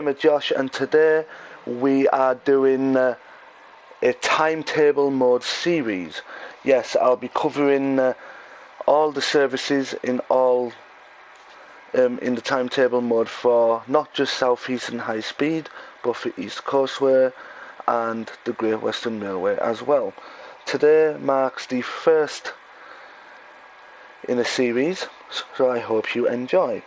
I'm Josh, and today we are doing a timetable mode series. Yes, I'll be covering all the services in the timetable mode for not just Southeastern High Speed, but for East Coastway and the Great Western Railway as well. Today marks the first in a series, so I hope you enjoy.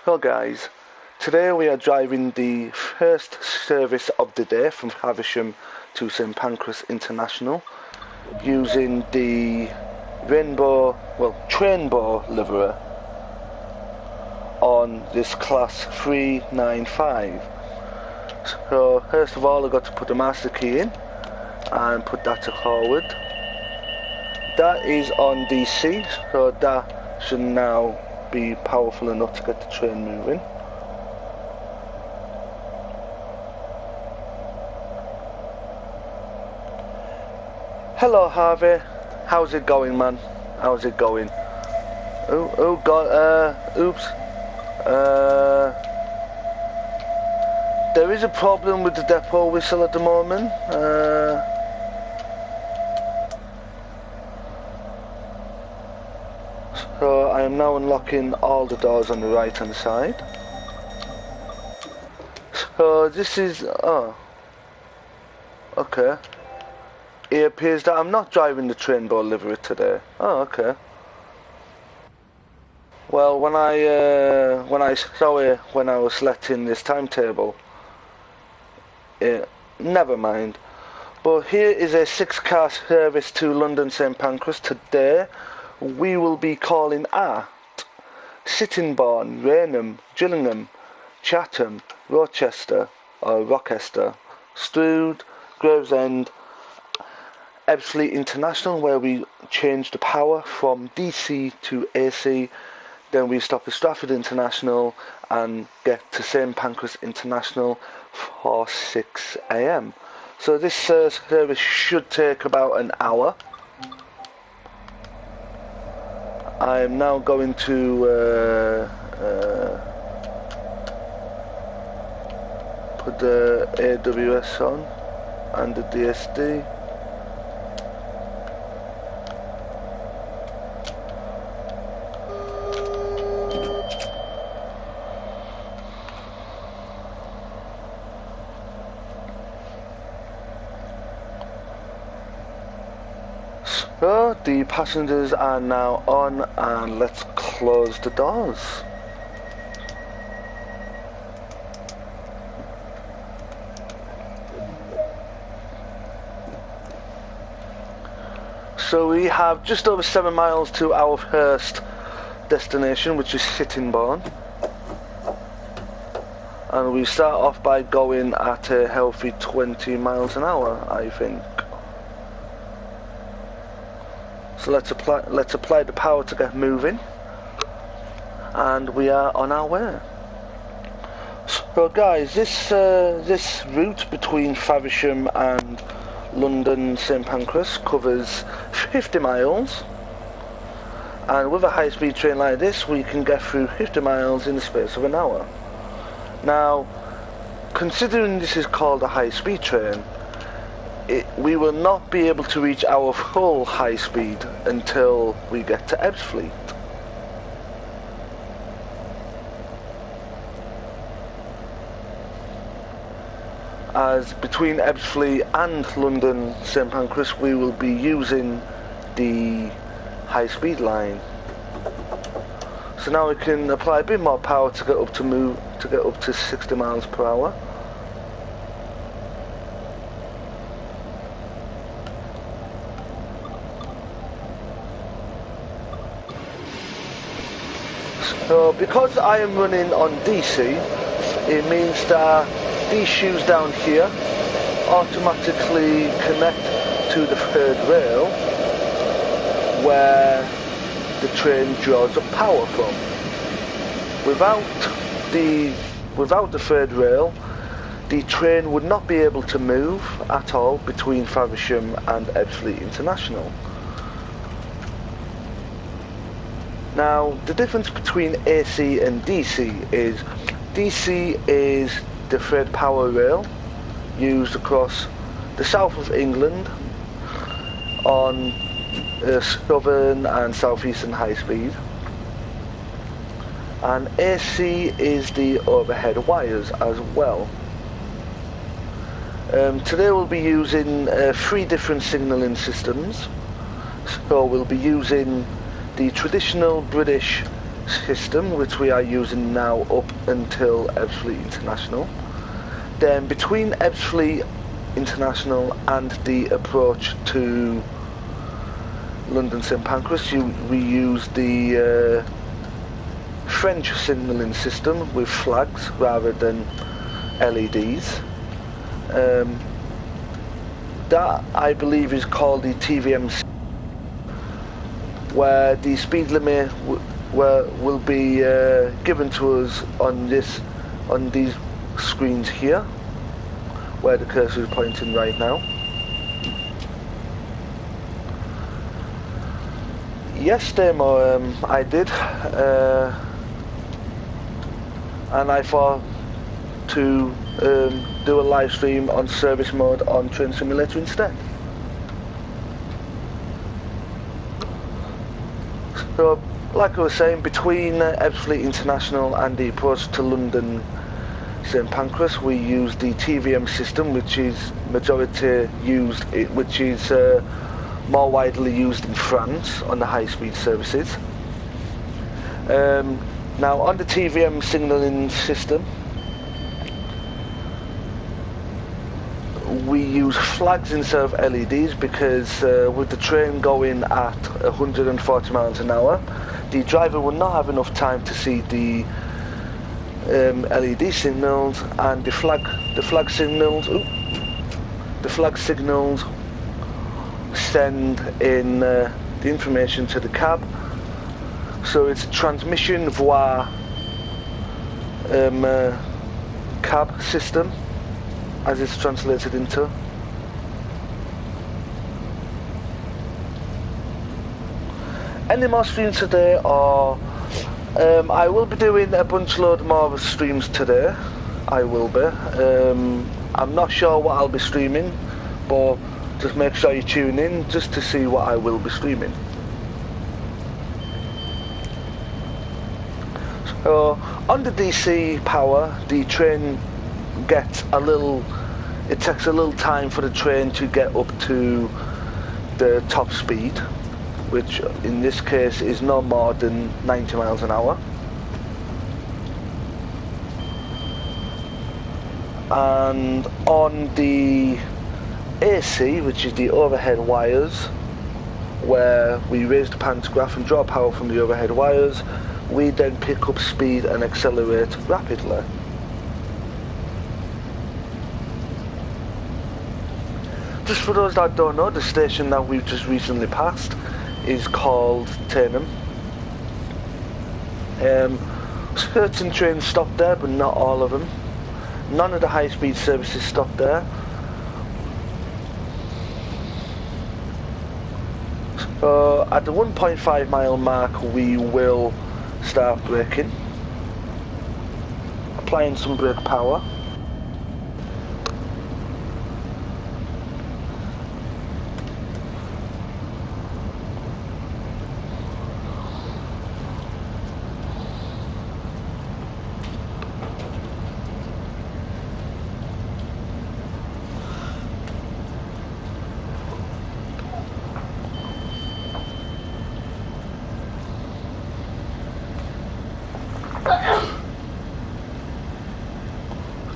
So guys, today we are driving the first service of the day from Faversham to St Pancras International using the Trainbow livery on this class 395. So first of all, I got to put the master key in and put that to forward. That is on DC, so that should now be powerful enough to get the train moving. Hello Harvey, how's it going, man? How's it going? Oh god, oops. There is a problem with the depot whistle at the moment. So I am now unlocking all the doors on the right hand side. So this is, okay. It appears that I'm not driving the Trainbow livery today. Oh, okay. Well, when I saw it when I was selecting this timetable, never mind. But here is a 6-car service to London St Pancras today. We will be calling at Sittingbourne, Rainham, Gillingham, Chatham, Rochester, Strood, Gravesend, ebbsfleet International, where we change the power from DC to AC. Then we stop at Stratford International and get to St Pancras International for 6 AM. So this service should take about an hour. I am now going to put the AWS on and the DSD. So the passengers are now on, and let's close the doors. So we have just over 7 miles to our first destination, which is Sittingbourne. And we start off by going at a healthy 20 miles an hour, I think. So let's apply the power to get moving, and we are on our way. So guys, this route between Faversham and London St Pancras covers 50 miles, and with a high-speed train like this we can get through 50 miles in the space of an hour. Now, considering this is called a high-speed train, we will not be able to reach our full high speed until we get to ebbsfleet. As between ebbsfleet and London St Pancras we will be using the high speed line. So now we can apply a bit more power to get up to 60 miles per hour. So because I am running on DC, it means that these shoes down here automatically connect to the third rail where the train draws up power from. Without the third rail, the train would not be able to move at all between Faversham and ebbsfleet International. Now, the difference between AC and DC is DC is the third power rail used across the south of England on Southern and Southeastern high speed, and AC is the overhead wires as well. Today we'll be using 3 different signalling systems. So we'll be using the traditional British system, which we are using now up until ebbsfleet International. Then between ebbsfleet International and the approach to London St Pancras, we use the French signalling system with flags rather than LEDs. That I believe is called the TVM, where the speed limit will be given to us on these screens here, where the cursor is pointing right now. Yes, demo I did, and I thought to do a live stream on service mode on Train Simulator instead. So, like I was saying, between ebbsfleet International and the approach to London St Pancras, we use the TVM system, which is majority used, which is more widely used in France on the high-speed services. Now, on the TVM signalling system, we use flags instead of LEDs because with the train going at 140 miles an hour, the driver will not have enough time to see the LED signals, and the flag signals send in the information to the cab. So it's transmission via cab system, as it's translated into. Any more streams today, or I will be doing a bunch load more streams today. I will be. I'm not sure what I'll be streaming, but just make sure you tune in just to see what I will be streaming. So on the DC power, the train gets it takes a little time for the train to get up to the top speed, which in this case is no more than 90 miles an hour. And on the AC, which is the overhead wires, where we raise the pantograph and draw power from the overhead wires, we then pick up speed and accelerate rapidly. Just for those that don't know, the station that we've just recently passed is called Rainham. Certain trains stop there, but not all of them. None of the high-speed services stop there. So at the 1.5 mile mark, we will start braking, applying some brake power.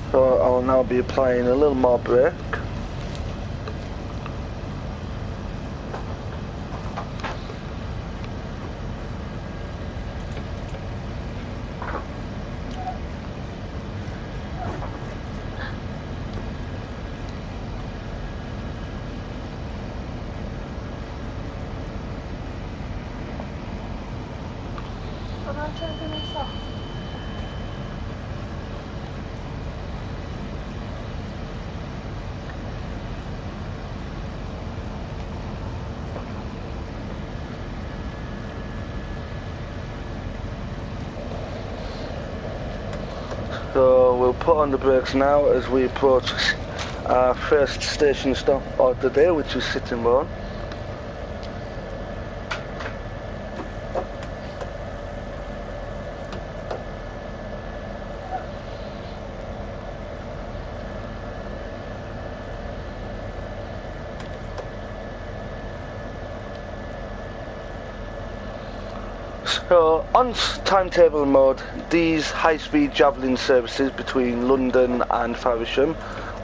So I'll now be applying a little more brake. So we'll put on the brakes now as we approach our first station stop of the day, which is Sittingbourne. So, on timetable mode, these high-speed Javelin services between London and Faversham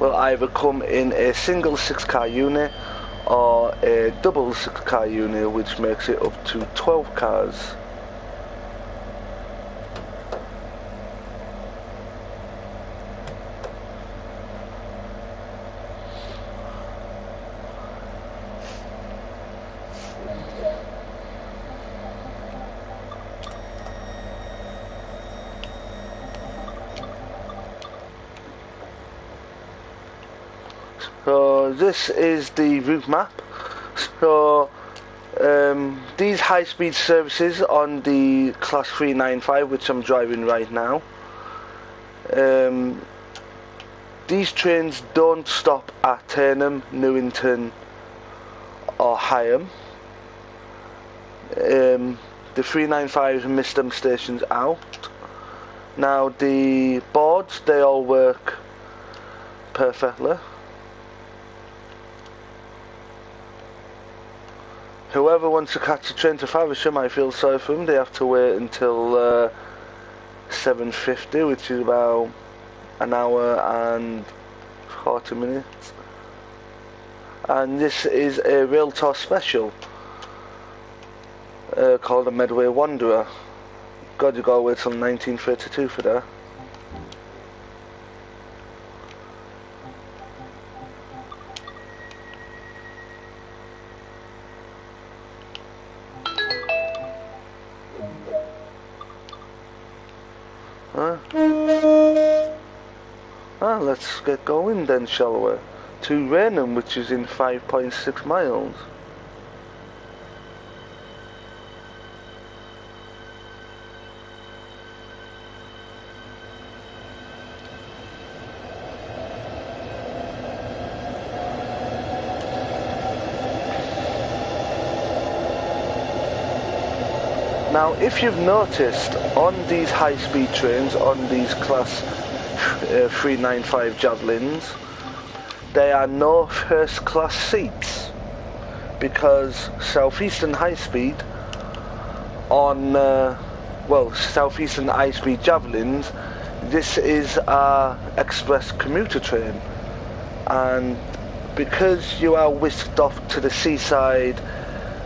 will either come in a single 6-car unit or a double 6-car unit, which makes it up to 12 cars. So this is the route map. So these high-speed services on the class 395, which I'm driving right now, these trains don't stop at Rainham, Newington or Higham. The 395s missed them stations out. Now the boards, they all work perfectly. Whoever wants to catch a train to Faversham, I feel sorry for them. They have to wait until 7:50, which is about an hour and 40 minutes. And this is a Rail Tour special called the Medway Wanderer. God, you gotta wait till 1932 for that. Let's get going then, shall we? To Rainham, which is in 5.6 miles. Now, if you've noticed, on these high-speed trains, on these class 395 Javelins, there are no first-class seats, because Southeastern high-speed on, Southeastern high-speed Javelins, this is our express commuter train, and because you are whisked off to the seaside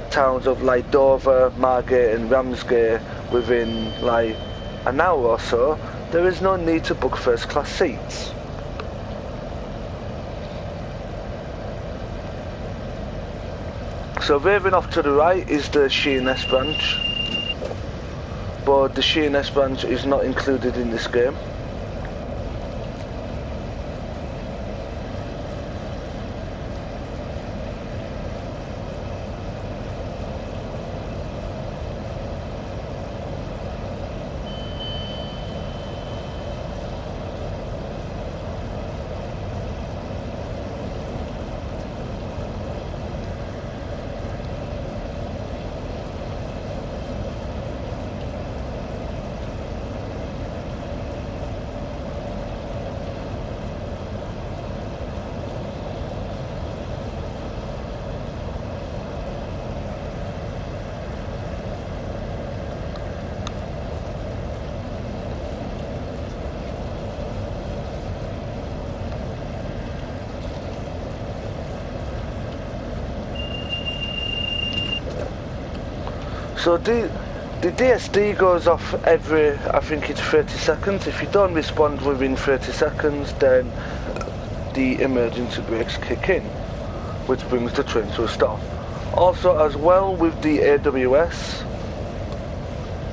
towns of like Dover, Margate and Ramsgate within like an hour or so, there is no need to book first class seats. So veering off to the right is the Sheerness branch, but the Sheerness branch is not included in this game. So the DSD goes off every, I think it's 30 seconds. If you don't respond within 30 seconds, then the emergency brakes kick in, which brings the train to a stop. Also, as well, with the AWS,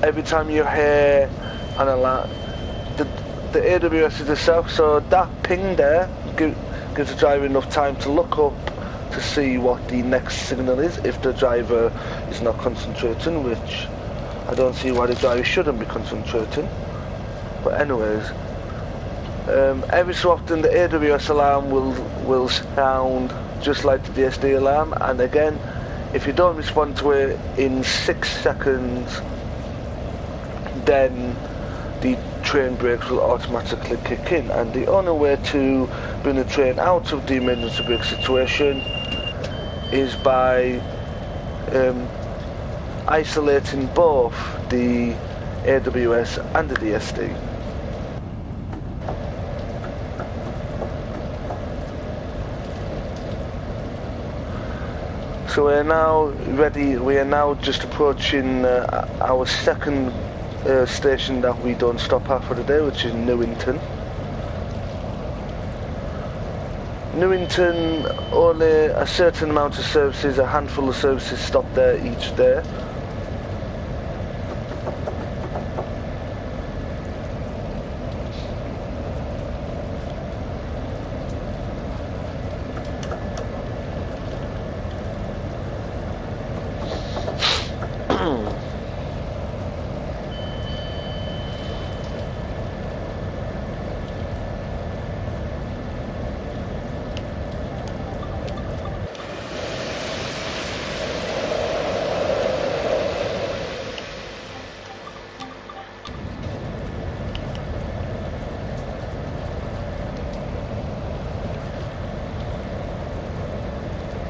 every time you hear an alarm, the AWS is itself, so that ping there gives the driver enough time to look up to see what the next signal is if the driver is not concentrating, which I don't see why the driver shouldn't be concentrating. But anyways, Every so often the AWS alarm will sound just like the DSD alarm, and again, if you don't respond to it in 6 seconds, then the train brakes will automatically kick in. And the only way to bring the train out of the emergency brake situation is by isolating both the AWS and the DSD. So we are now ready. We are now just approaching our second station that we don't stop at for the day, which is Newington. Newington, only a certain amount of services, a handful of services stop there each day.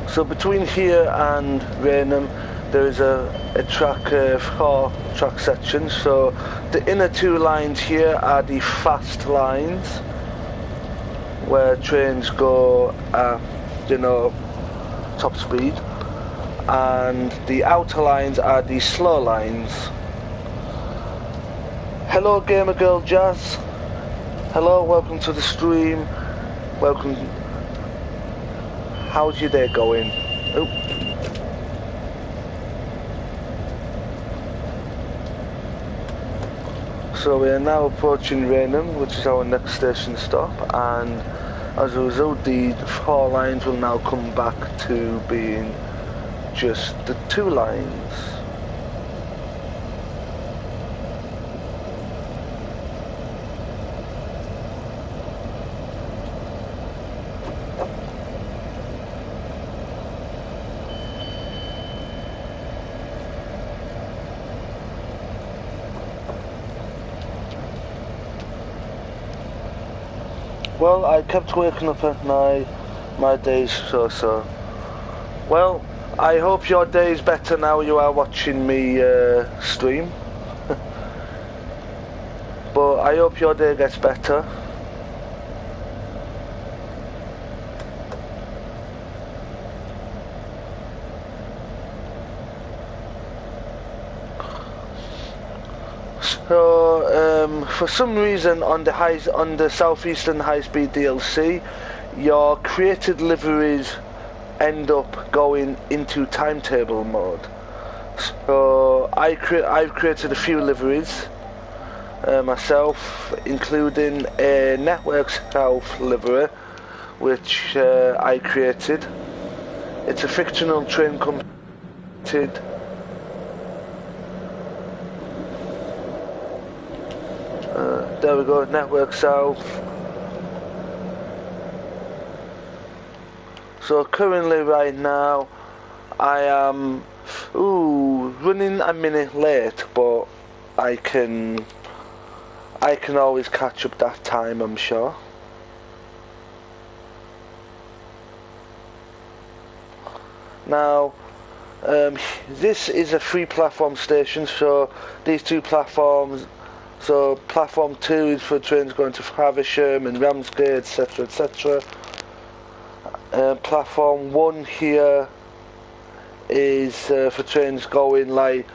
So between here and Rainham there is a track, 4-track section. So the inner 2 lines here are the fast lines where trains go at, top speed, and the outer lines are the slow lines. Hello Gamer Girl Jazz, hello, welcome to the stream, welcome. How's your day going? Oh. So we are now approaching Rainham, which is our next station stop, and as a result the 4 lines will now come back to being just the 2 lines. Well, I kept waking up at my days so. Well, I hope your day is better now you are watching me stream. But I hope your day gets better. So, for some reason on the Southeastern high-speed DLC, your created liveries end up going into timetable mode. So I've created a few liveries myself, including a Network South livery, which I created. It's a fictional train company. There we go, Network South. So currently right now I am running a minute late, but I can always catch up that time, I'm sure. Now this is a 3-platform station, so these 2 platforms. So platform 2 is for trains going to Faversham and Ramsgate, etc, etc. Platform 1 here is for trains going like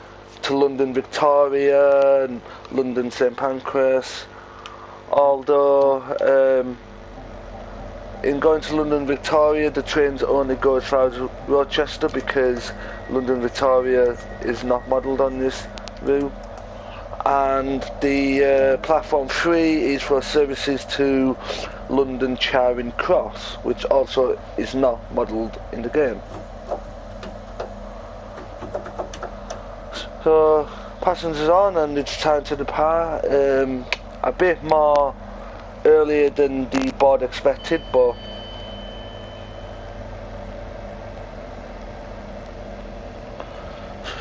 to London Victoria and London St Pancras. Although in going to London Victoria the trains only go as far as Rochester, because London Victoria is not modelled on this route. And the platform 3 is for services to London Charing Cross, which also is not modelled in the game. So passengers on, and it's time to depart. A bit more earlier than the board expected, but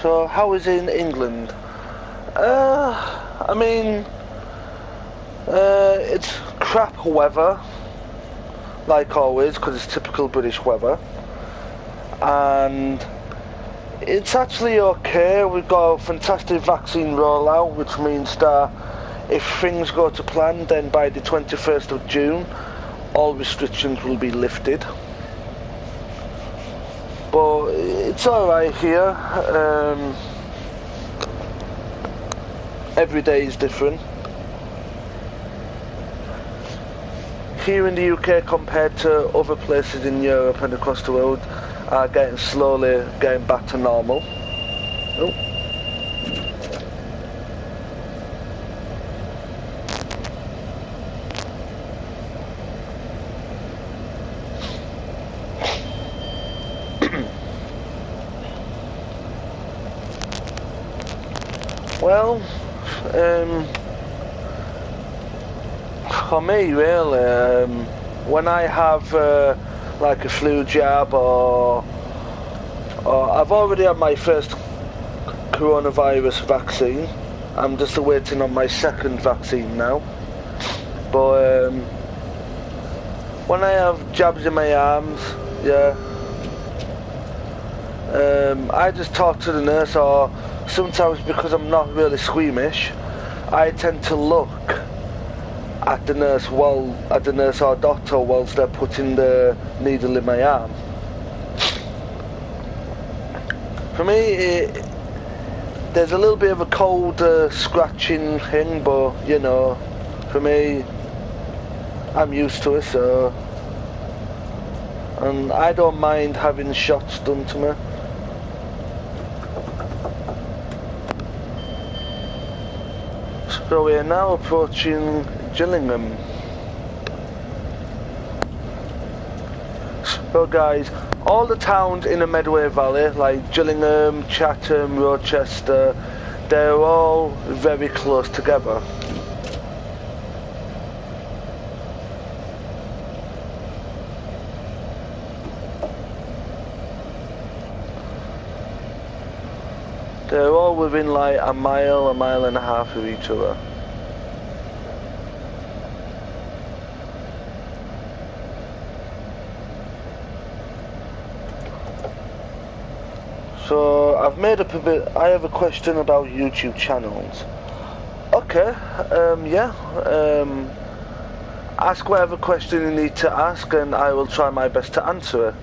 so how is it in England? I mean, it's crap weather, like always, because it's typical British weather, and it's actually okay. We've got a fantastic vaccine rollout, which means that if things go to plan, then by the 21st of June, all restrictions will be lifted. But it's alright here. Every day is different. Here in the UK, compared to other places in Europe and across the world, are slowly getting back to normal. Oh. Well, for me really, when I have like a flu jab or I've already had my first coronavirus vaccine. I'm just awaiting on my second vaccine now. But when I have jabs in my arms, yeah, I just talk to the nurse, or sometimes because I'm not really squeamish, I tend to look at the nurse or doctor whilst they're putting the needle in my arm. For me, there's a little bit of a cold scratching thing, but you know, for me, I'm used to it, so, and I don't mind having shots done to me. So we are now approaching Gillingham. So guys, all the towns in the Medway Valley, like Gillingham, Chatham, Rochester, they're all very close together. They're all within like a mile and a half of each other. So I've made up a bit. I have a question about YouTube channels. Okay, yeah. Ask whatever question you need to ask, and I will try my best to answer it.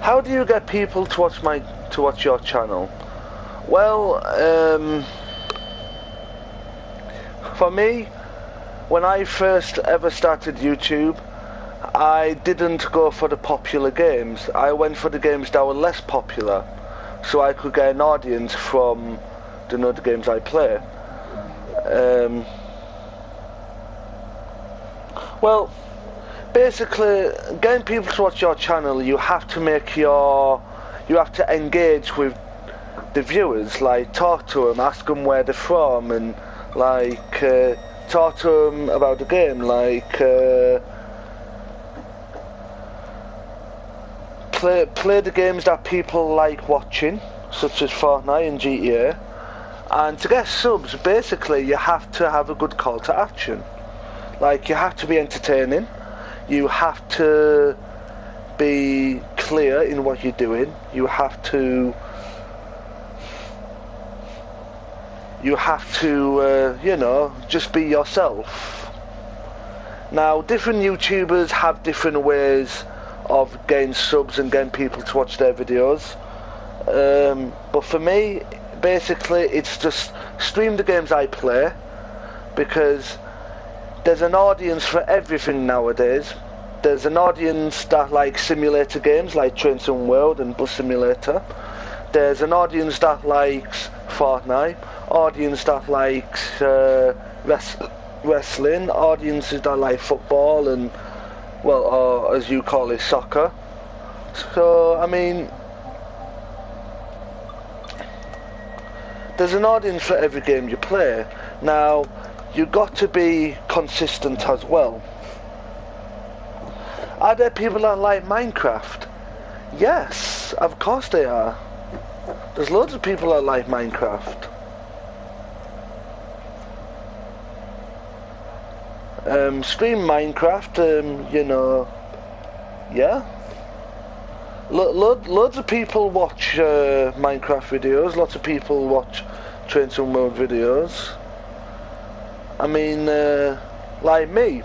How do you get people to watch your channel? Well, for me, when I first ever started YouTube, I didn't go for the popular games. I went for the games that were less popular, so I could get an audience from the games I play. Well, basically, getting people to watch your channel, you have to engage with the viewers, like talk to them, ask them where they're from, and like talk to them about the game, like play the games that people like watching, such as Fortnite and GTA. And to get subs, basically, you have to have a good call to action. Like, you have to be entertaining. You have to be clear in what you're doing. You have to you know, just be yourself. Now, different YouTubers have different ways of getting subs and getting people to watch their videos. But for me, basically, it's just stream the games I play, because there's an audience for everything nowadays. There's an audience that likes simulator games like Train Sim World and Bus Simulator. There's an audience that likes Fortnite, audience that likes wrestling, audiences that like football and, well, or as you call it, soccer. So, I mean, there's an audience for every game you play. Now, you've got to be consistent as well. Are there people that like Minecraft? Yes, of course they are. There's loads of people that like Minecraft. Stream Minecraft, you know, yeah. Loads of people watch Minecraft videos, lots of people watch Train Sim World videos. I mean, like me.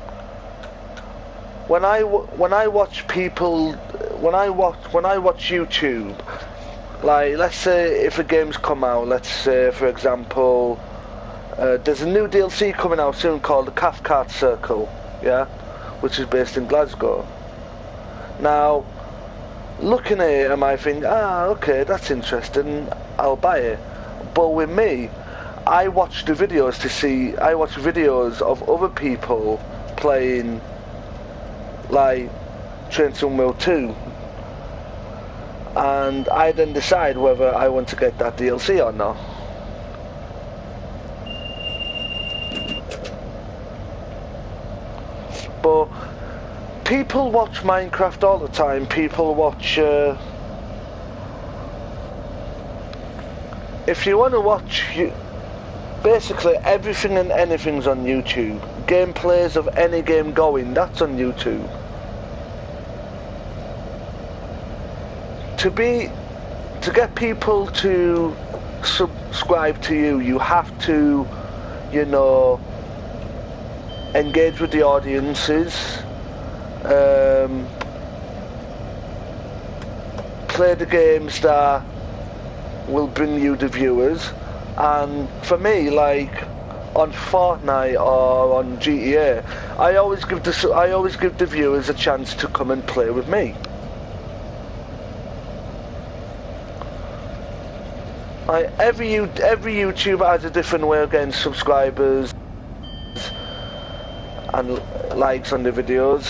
When I watch people, when I watch YouTube, like, let's say if a game's come out, let's say for example, there's a new DLC coming out soon called the Cathcart Circle, yeah, which is based in Glasgow. Now, looking at it, I might think, okay, that's interesting, I'll buy it. But with me, I watch the videos I watch videos of other people playing, like Train Sim World 2, and I then decide whether I want to get that DLC or not. But people watch Minecraft all the time. People watch if you want to watch, basically everything and anything's on YouTube. Gameplays of any game going, that's on YouTube. To get people to subscribe to you, you have to, you know, engage with the audiences, play the games that will bring you the viewers. And for me, like on Fortnite or on GTA, I always give the viewers a chance to come and play with me. Like every YouTuber has a different way of getting subscribers and likes on the videos.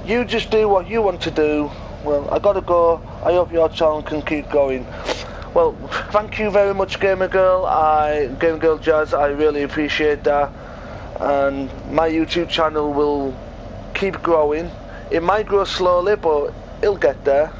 You just do what you want to do. Well, I gotta go. I hope your channel can keep going. Well, thank you very much, Gamer Girl. Gamer Girl Jazz. I really appreciate that. And my YouTube channel will keep growing. It might grow slowly, but it'll get there.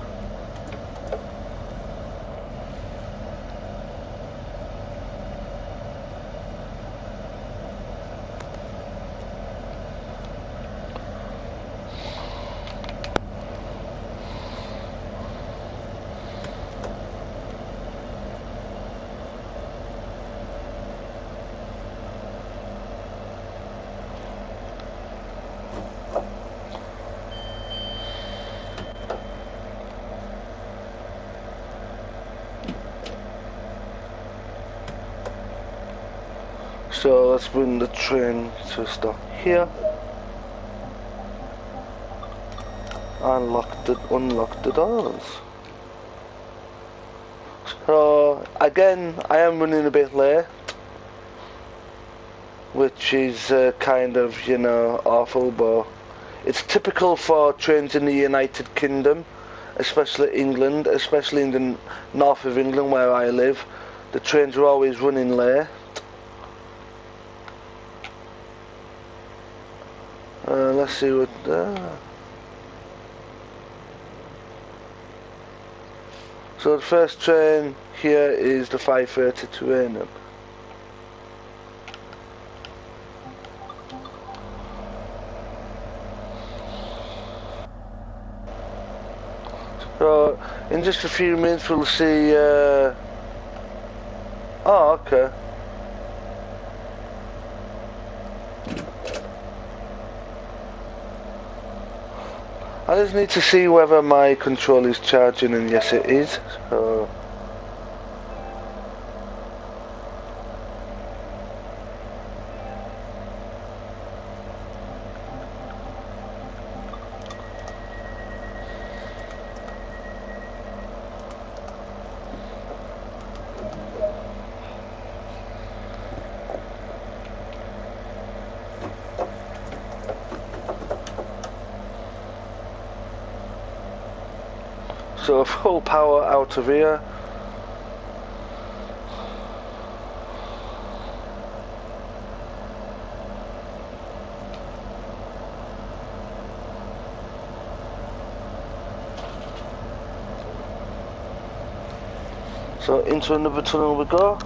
So let's bring the train to a stop here. Unlock the doors. So again, I am running a bit late, which is kind of, you know, awful, but it's typical for trains in the United Kingdom, especially England, especially in the north of England where I live. The trains are always running late. Let's see what. So the first train here is the 5:30 to Rainham. So in just a few minutes we'll see. Oh, okay. I just need to see whether my control is charging, and yes it is. So full power out of here. So into another tunnel we go.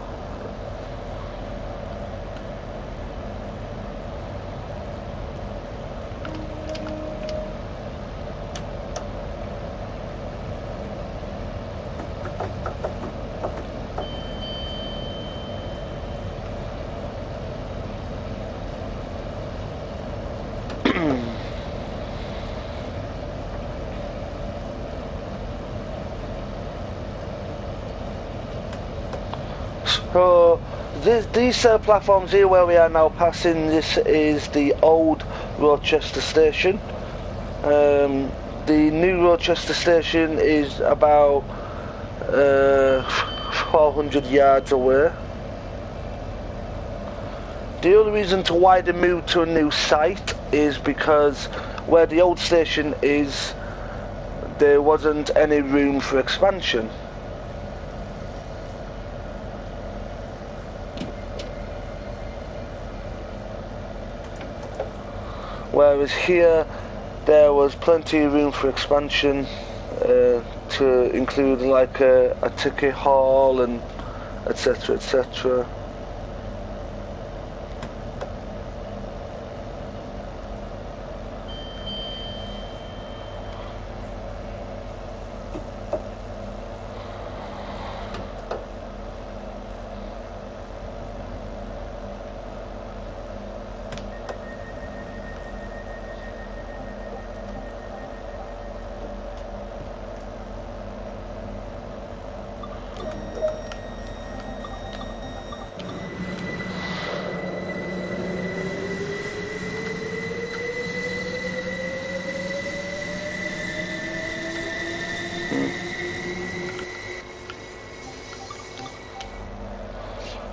So these platforms here where we are now passing, this is the old Rochester station. The new Rochester station is about 400 yards away. The only reason to why they moved to a new site is because where the old station is, there wasn't any room for expansion. Whereas here, there was plenty of room for expansion, to include like a ticket hall and etc, etc.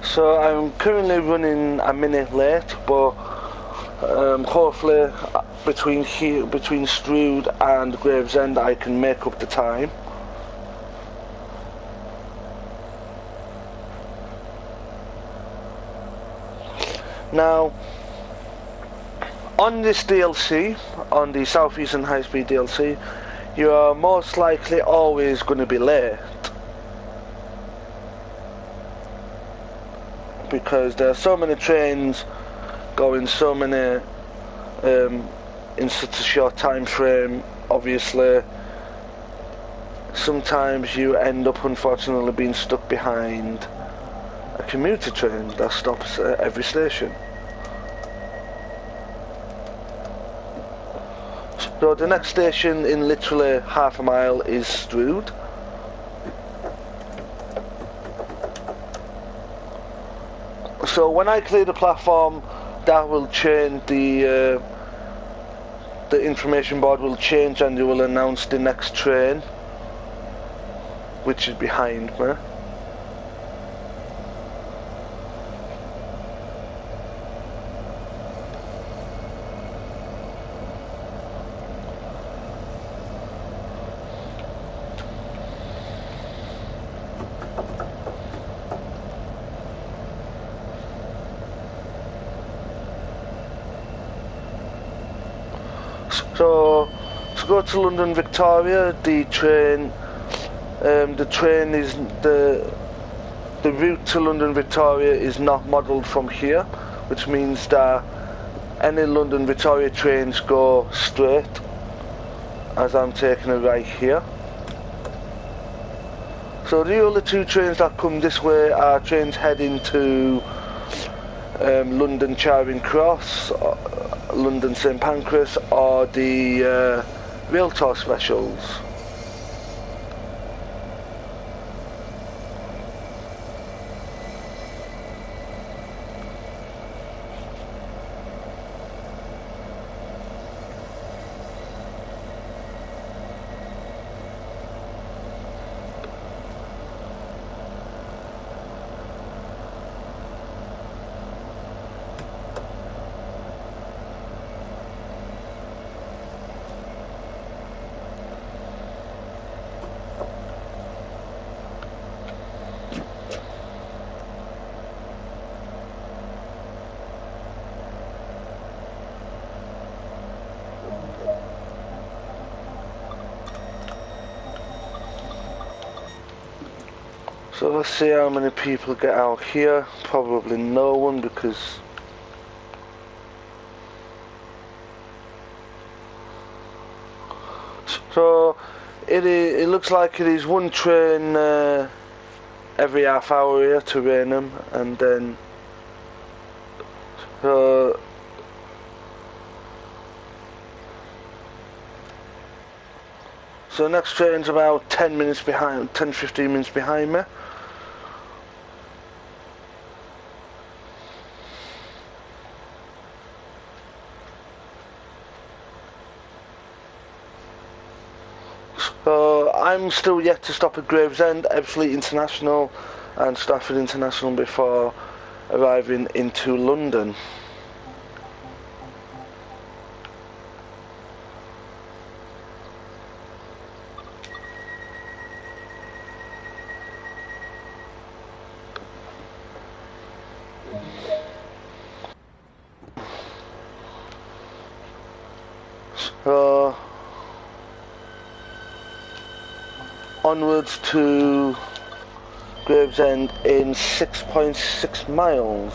So I'm currently running a minute late, but hopefully between Strood and Gravesend I can make up the time. Now, on this DLC, on the Southeastern High Speed DLC, you are most likely always going to be late, because there are so many trains going so many in such a short time frame. Obviously, sometimes you end up unfortunately being stuck behind a commuter train that stops at every station. So the next station in literally half a mile is Strood. So when I clear the platform, that will change, the information board will change, and they will announce the next train, which is behind me. So to go to London Victoria, the route to London Victoria is not modelled from here, which means that any London Victoria trains go straight, as I'm taking it right here. So the only two trains that come this way are trains heading to London Charing Cross, London St Pancras, or the realtor specials. So let's see how many people get out here. Probably no one, because so it looks like it is one train every half hour here to Rainham, and then so next train's about 10 minutes behind, 10-15 minutes behind me. So I'm still yet to stop at Gravesend, ebbsfleet International and Stafford International before arriving into London. So onwards to Gravesend in 6.6 miles.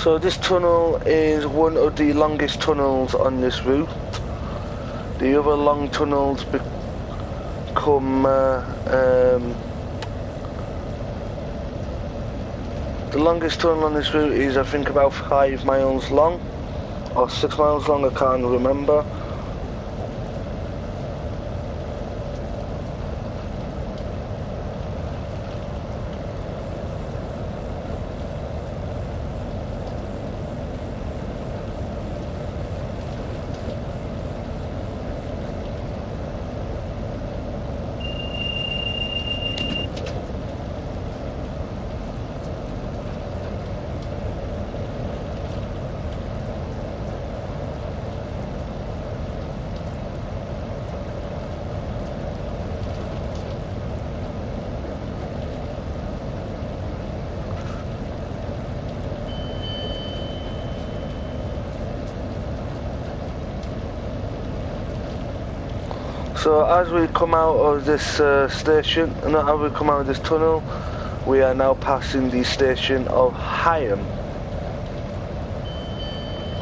So this tunnel is one of the longest tunnels on this route. The other long tunnels become the longest tunnel on this route is, I think, about 5 miles long or 6 miles long, I can't remember. So as we come out of this station, and as we come out of this tunnel, we are now passing the station of Rainham.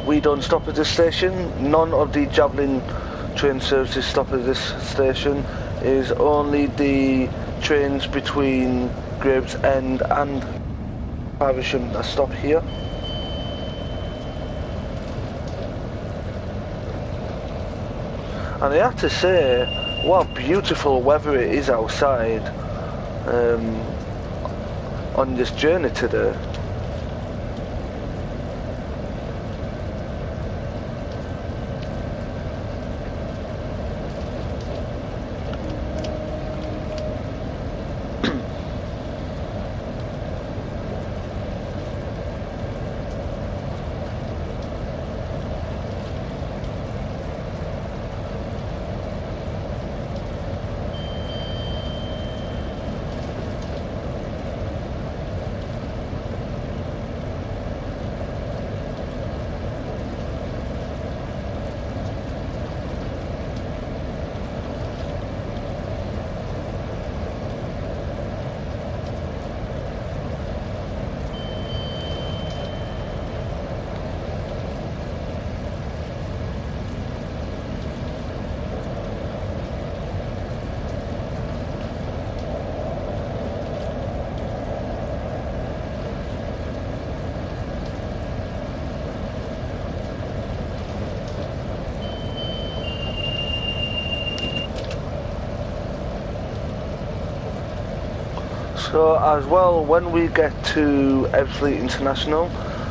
We don't stop at this station. None of the Javelin train services stop at this station. It is only the trains between Gravesend and Faversham that stop here. And I have to say, what beautiful weather it is outside on this journey today. So as well, when we get to ebbsfleet International,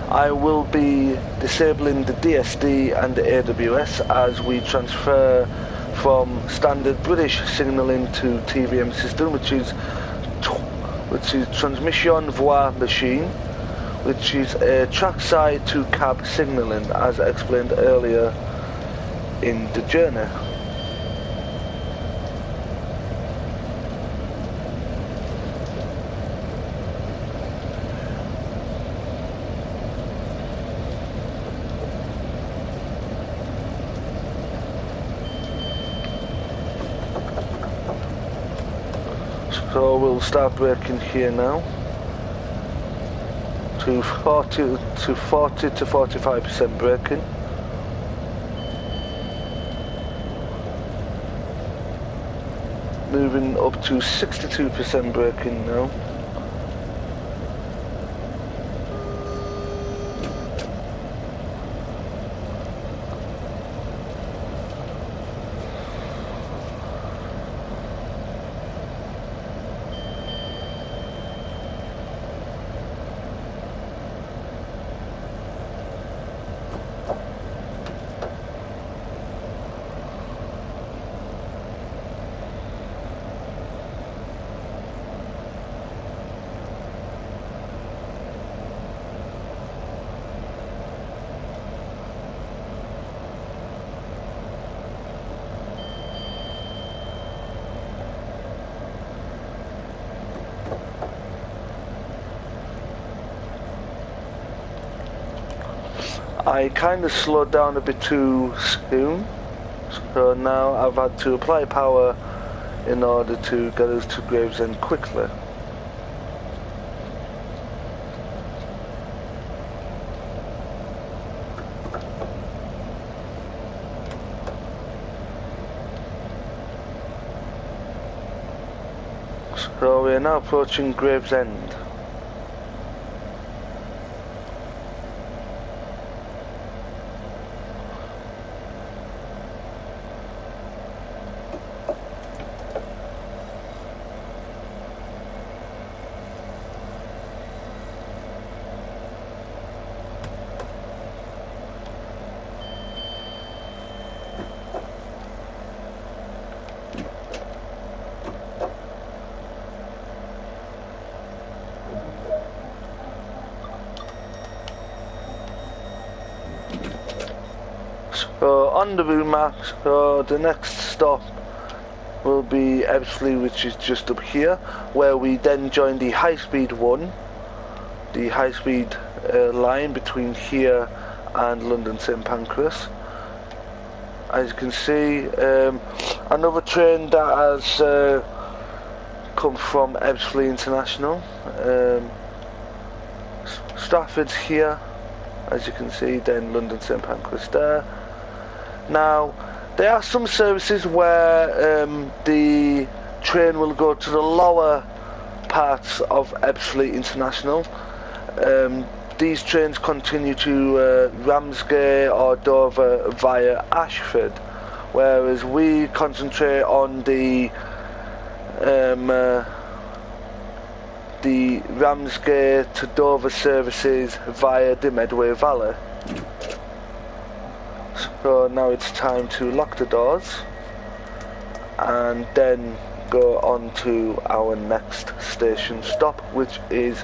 I will be disabling the DSD and the AWS as we transfer from standard British signalling to TVM system, which is transmission voix machine, which is a trackside to cab signalling, as explained earlier in the journey. So we'll start braking here now to 40 to 45% braking. Moving up to 62% braking now. I kind of slowed down a bit too soon, so now I've had to apply power in order to get us to Gravesend quickly. So we are now approaching Gravesend. So on the route map, so the next stop will be ebbsfleet, which is just up here, where we then join the high-speed one, the high-speed line between here and London St Pancras. As you can see, another train that has come from ebbsfleet International. Stratford's here, as you can see, then London St Pancras there. Now, there are some services where the train will go to the lower parts of ebbsfleet International. These trains continue to Ramsgate or Dover via Ashford, whereas we concentrate on the Ramsgate to Dover services via the Medway Valley. So now it's time to lock the doors and then go on to our next station stop, which is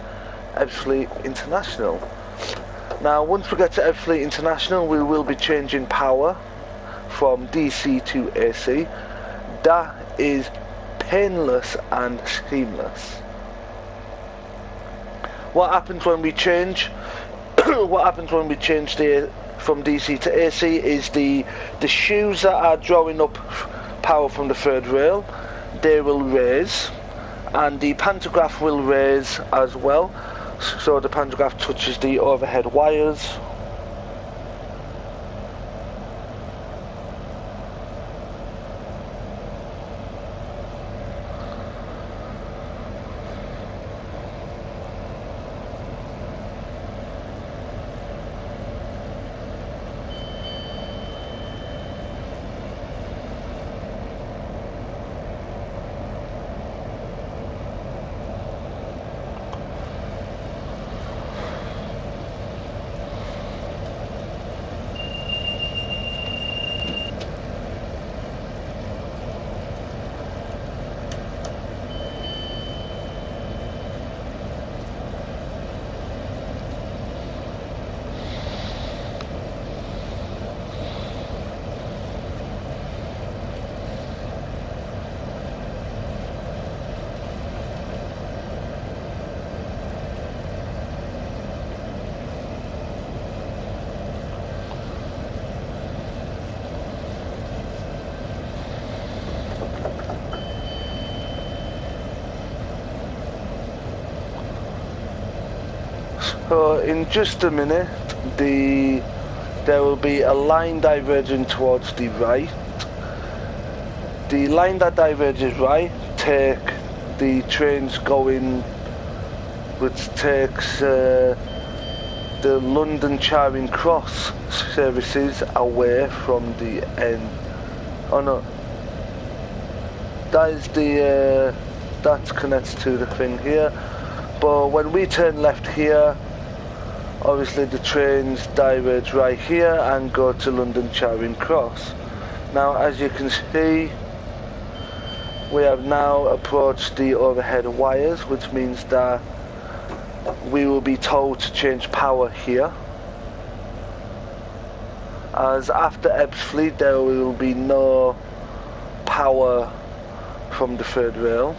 Ebbsfleet International. Now once we get to Ebbsfleet International, we will be changing power from DC to AC. That is painless and seamless. What happens when we change from DC to AC is the shoes that are drawing up power from the third rail, they will raise, and the pantograph will raise as well. So the pantograph touches the overhead wires. So in just a minute, there will be a line diverging towards the right. The line that diverges right take the trains going, which takes the London Charing Cross services away from the end. Oh no, that is that connects to the thing here. But when we turn left here, obviously the trains diverge right here and go to London Charing Cross. Now as you can see, we have now approached the overhead wires, which means that we will be told to change power here. As after Ebbsfleet there will be no power from the third rail.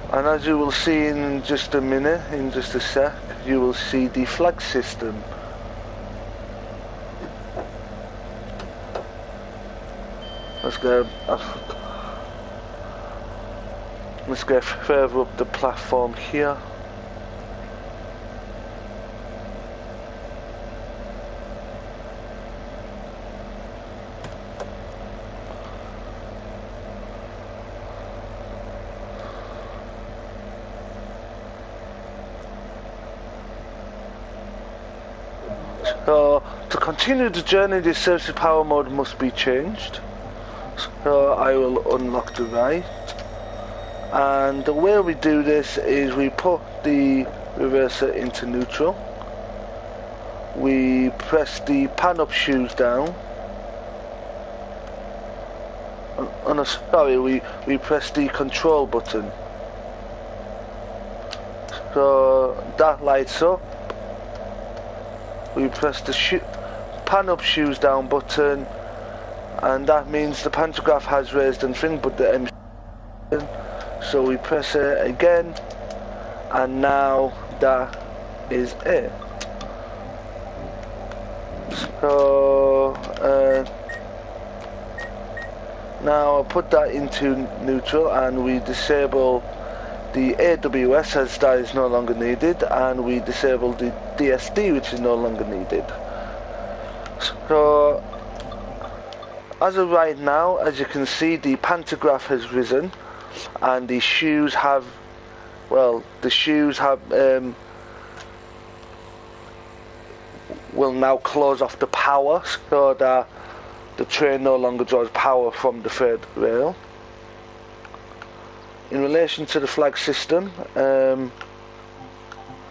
And as you will see in just a minute, in just a sec, you will see the flag system. Let's get further up the platform here. So, to continue the journey, the service power mode must be changed. So I will unlock the right. And the way we do this is we put the reverser into neutral. We press the pan up shoes down. Oh no, sorry, we press the control button. So that lights up. We press the pan up shoes down button, and that means the pantograph has raised and thing, but the M. So we press it again, and now that is it. So now I'll put that into neutral, and we disable the AWS as that is no longer needed, and we disable the DSD, which is no longer needed. So as of right now, as you can see, the pantograph has risen, and the shoes have, well, the shoes have will now close off the power, so that the train no longer draws power from the third rail. In relation to the flag system,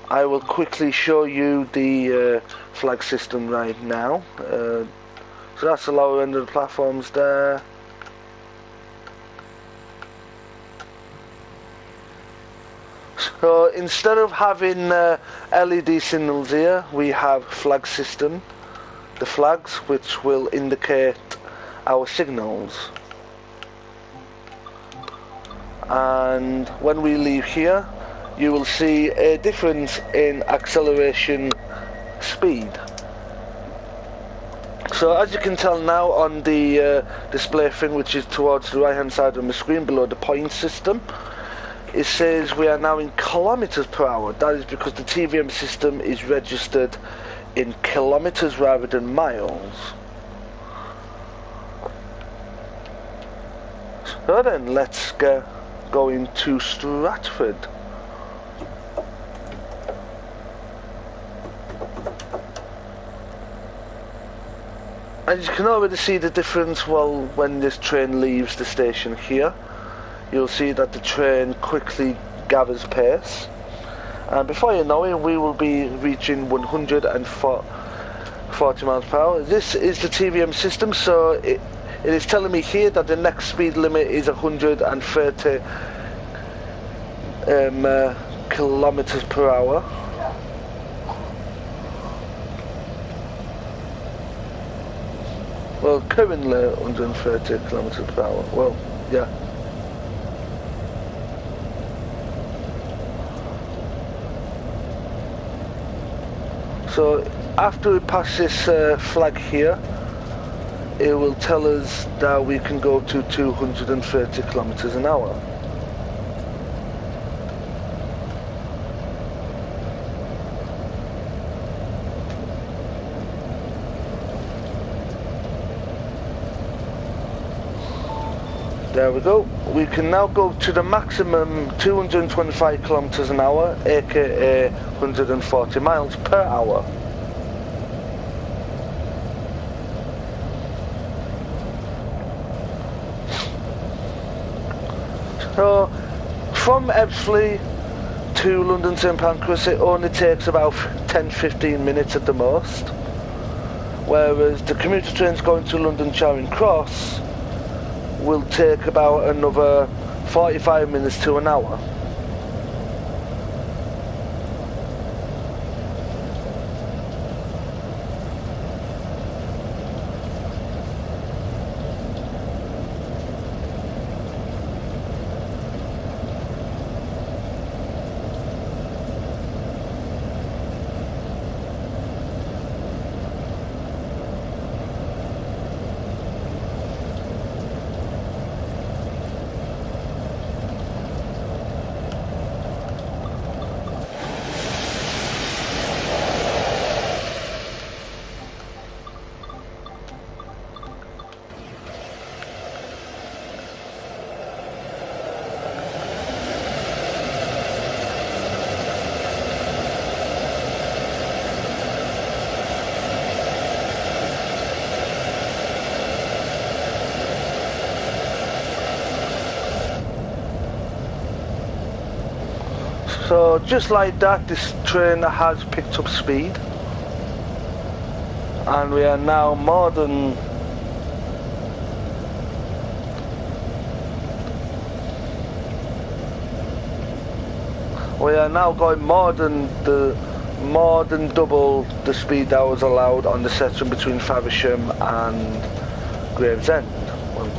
I will quickly show you the flag system right now. So that's the lower end of the platforms there. So instead of having LED signals here, we have flag system, the flags which will indicate our signals. And when we leave here, you will see a difference in acceleration speed. So as you can tell now on the display thing, which is towards the right hand side of my screen below the point system, it says we are now in kilometers per hour. That is because the TVM system is registered in kilometers rather than miles. So then let's get going to Stratford. As you can already see the difference, well, when this train leaves the station here, you'll see that the train quickly gathers pace, and before you know it, we will be reaching 140 miles per hour. This is the TVM system, so it is telling me here that the next speed limit is 130 kilometers per hour. Well, currently 130 kilometers per hour. Well, yeah. So after we pass this flag here, it will tell us that we can go to 230 kilometers an hour. There we go. We can now go to the maximum 225 kilometers an hour, aka 140 miles per hour. So from Ebbsfleet to London St Pancras, it only takes about 10-15 minutes at the most, whereas the commuter trains going to London Charing Cross will take about another 45 minutes to an hour. So just like that, this train has picked up speed, and we are now more than going more than double the speed that was allowed on the section between Faversham and Gravesend, well,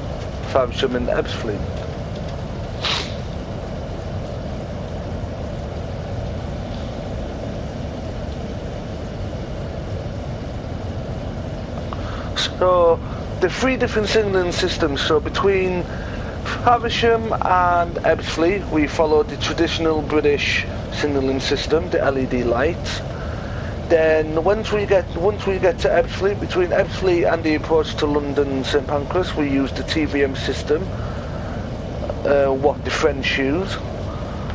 Faversham and Ebbsfleet. So the three different signalling systems, so between Faversham and Ebbsfleet we followed the traditional British signalling system, the LED lights. Then once we get to Ebbsfleet, between Ebbsfleet and the approach to London St Pancras, we use the TVM system, what the French use,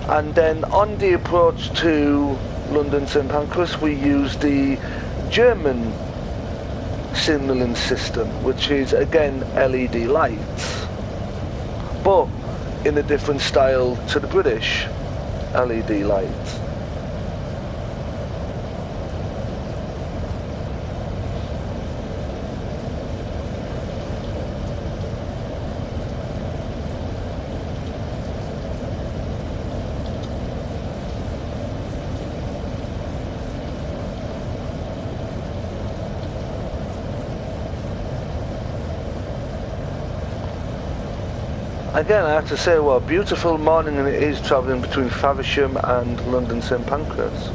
and then on the approach to London St Pancras we use the German signalling system, which is again LED lights, but in a different style to the British LED lights. Again, I have to say, what a beautiful morning it is travelling between Faversham and London St Pancras.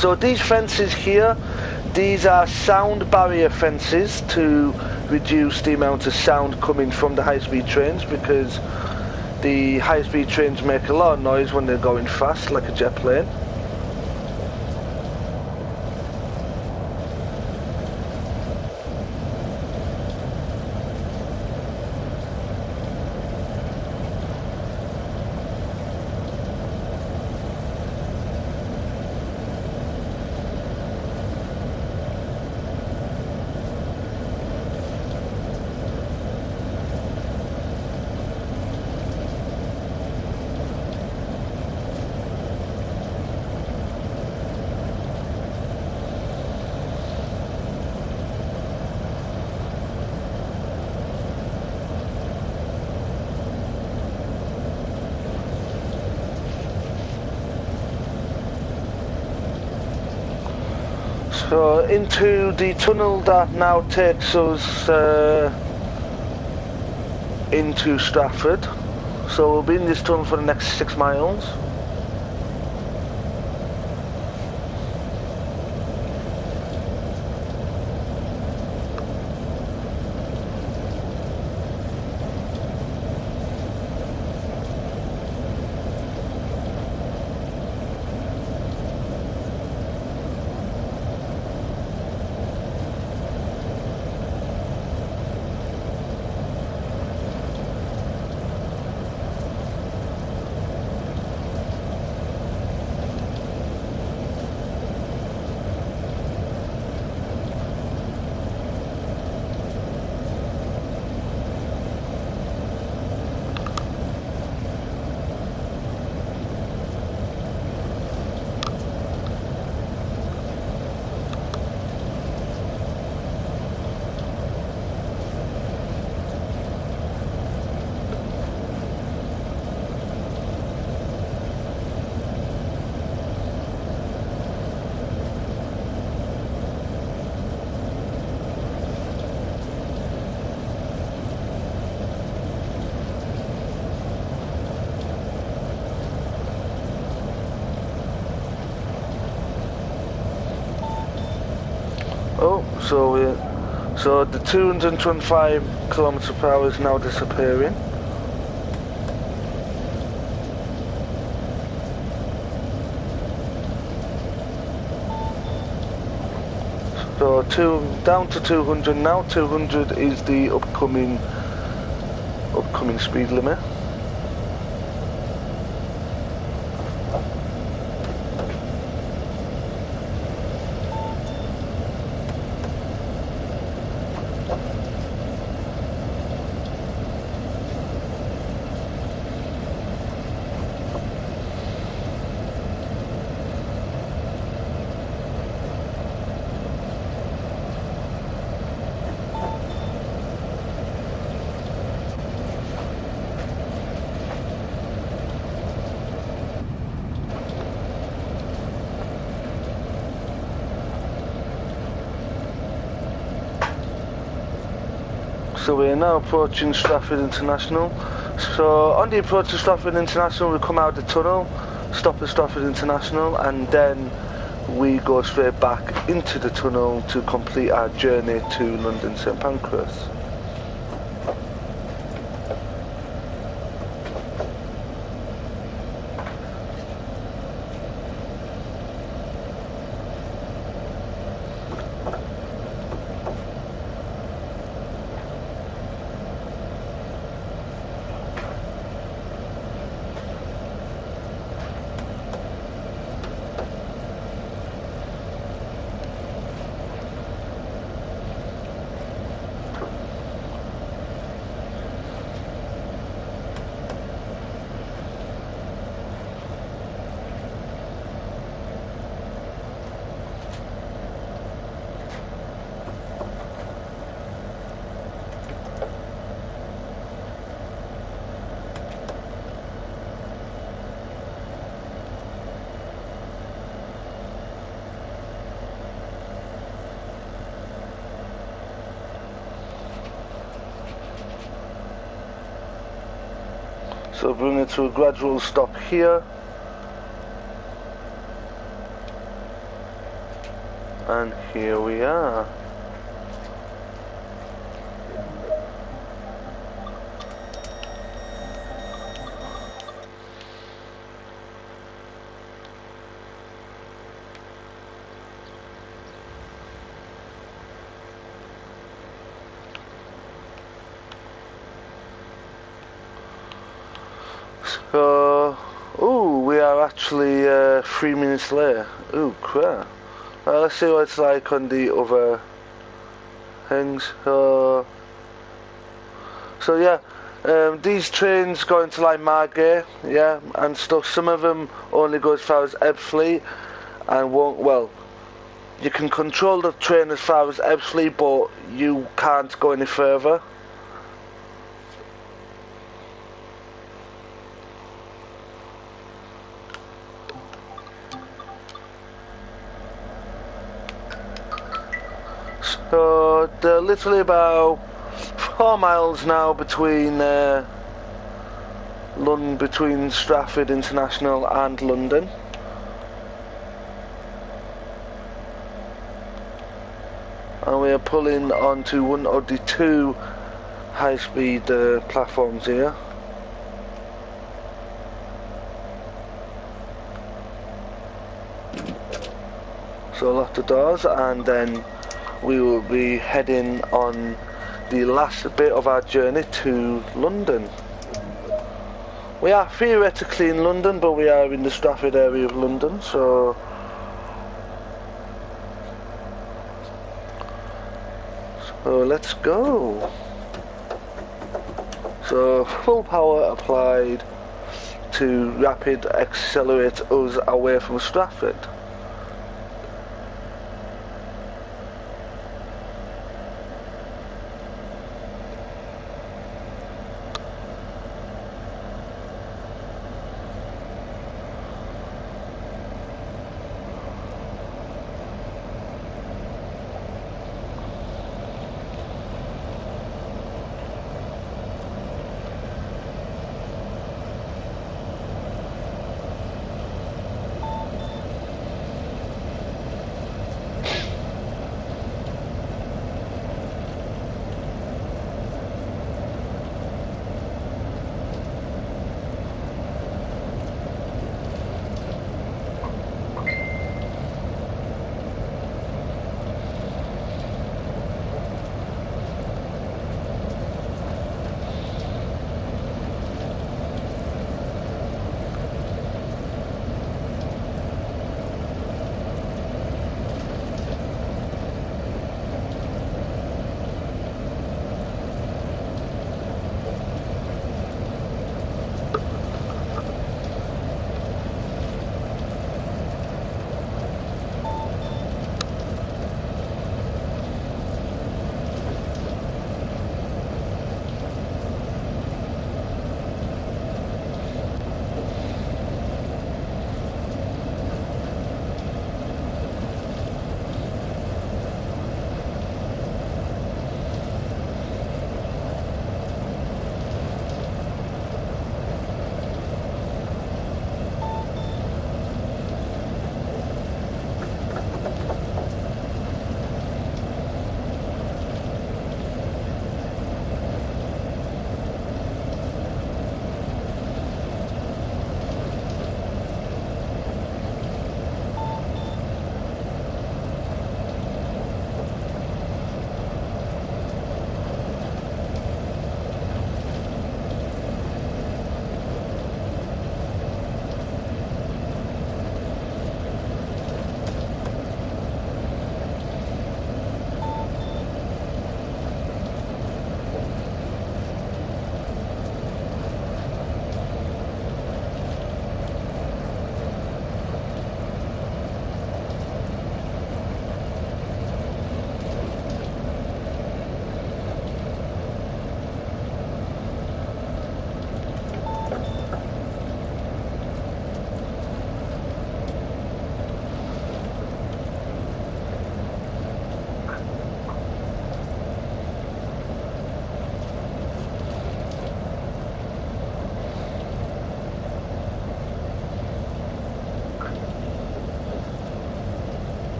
So these fences here, these are sound barrier fences to reduce the amount of sound coming from the high-speed trains, because the high-speed trains make a lot of noise when they're going fast, like a jet plane. So into the tunnel that now takes us into Stratford. So we'll be in this tunnel for the next 6 miles. Oh, so the 225 kilometers per hour is now disappearing. So down to 200 now. 200 is the upcoming speed limit. So we are now approaching Stratford International. So on the approach to Stratford International, we come out of the tunnel, stop at Stratford International, and then we go straight back into the tunnel to complete our journey to London St Pancras. So bring it to a gradual stop here. And here we are. So, we are actually 3 minutes late. Ooh, crap. Let's see what it's like on the other things. So yeah, these trains go into like Margate, yeah, and stuff. Some of them only go as far as Ebbsfleet, and won't. Well, you can control the train as far as Ebbsfleet, but you can't go any further. So they're literally about 4 miles now between between Stratford International and London. And we are pulling onto one of the 2 high-speed platforms here. So lock the doors, and then we will be heading on the last bit of our journey to London. We are theoretically in London, but we are in the Stratford area of London, so let's go. So full power applied to rapid accelerate us away from Stratford.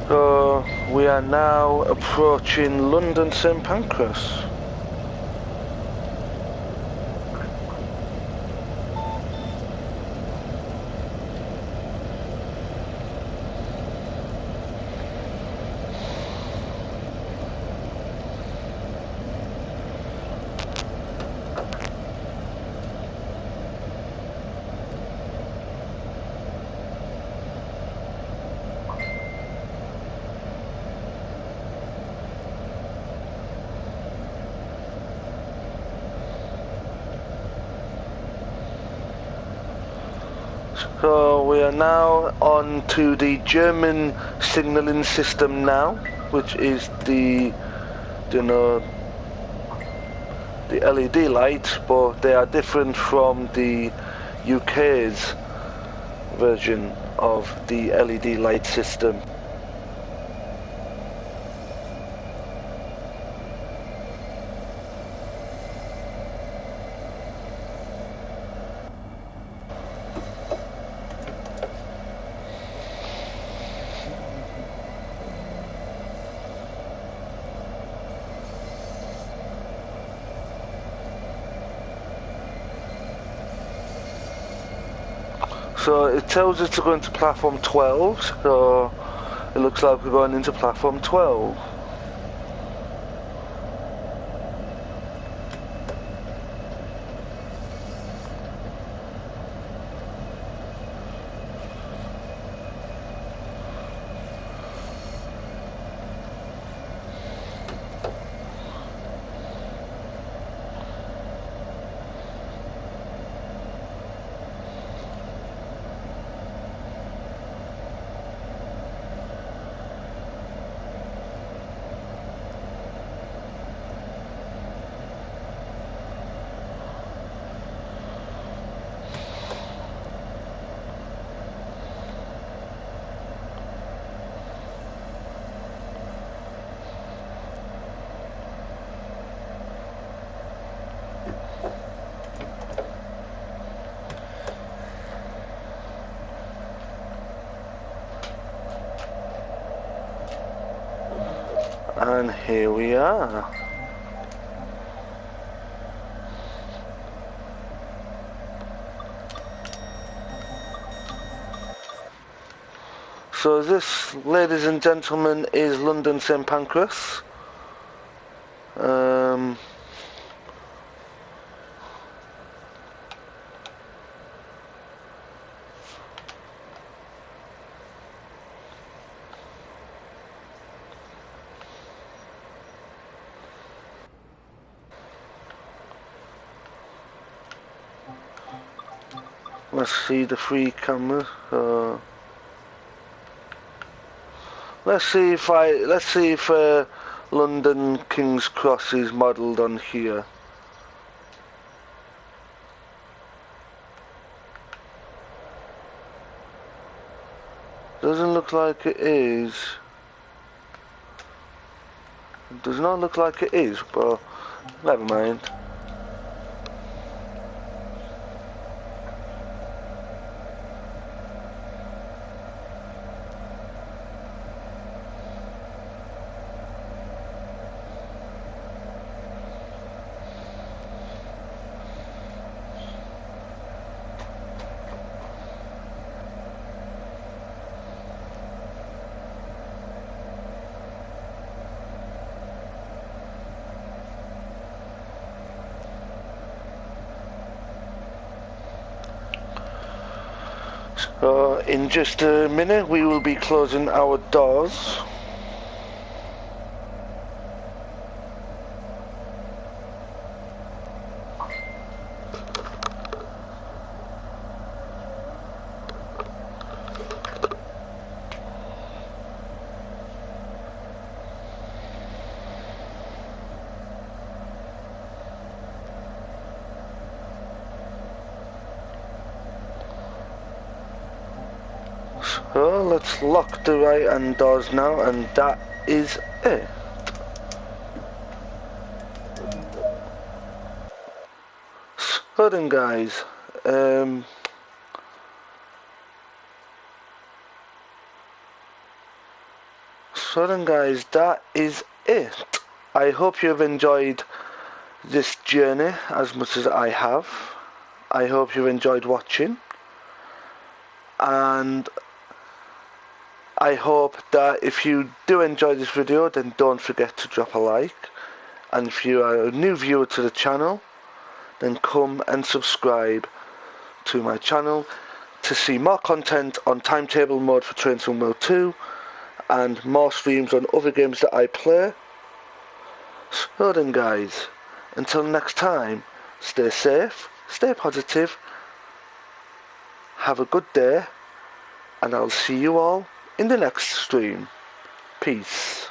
So we are now approaching London St Pancras. So we are now on to the German signalling system now, which is the, you know, the LED lights, but they are different from the UK's version of the LED light system. So it tells us to go into platform 12, so it looks like we're going into platform 12. And here we are. So this, ladies and gentlemen, is London St Pancras. Let's see the free camera. Let's see if London King's Cross is modelled on here. Doesn't look like it is. It does not look like it is, but never mind. In just a minute we will be closing our doors. So let's lock the right hand doors now, and that is it. So then guys, So then guys, that is it. I hope you've enjoyed this journey as much as I have. I hope you enjoyed watching, and I hope that if you do enjoy this video, then don't forget to drop a like, and if you are a new viewer to the channel, then come and subscribe to my channel to see more content on timetable mode for Train Sim World 2 and more streams on other games that I play. So then guys, until next time, stay safe, stay positive, have a good day, and I'll see you all in the next stream. Peace.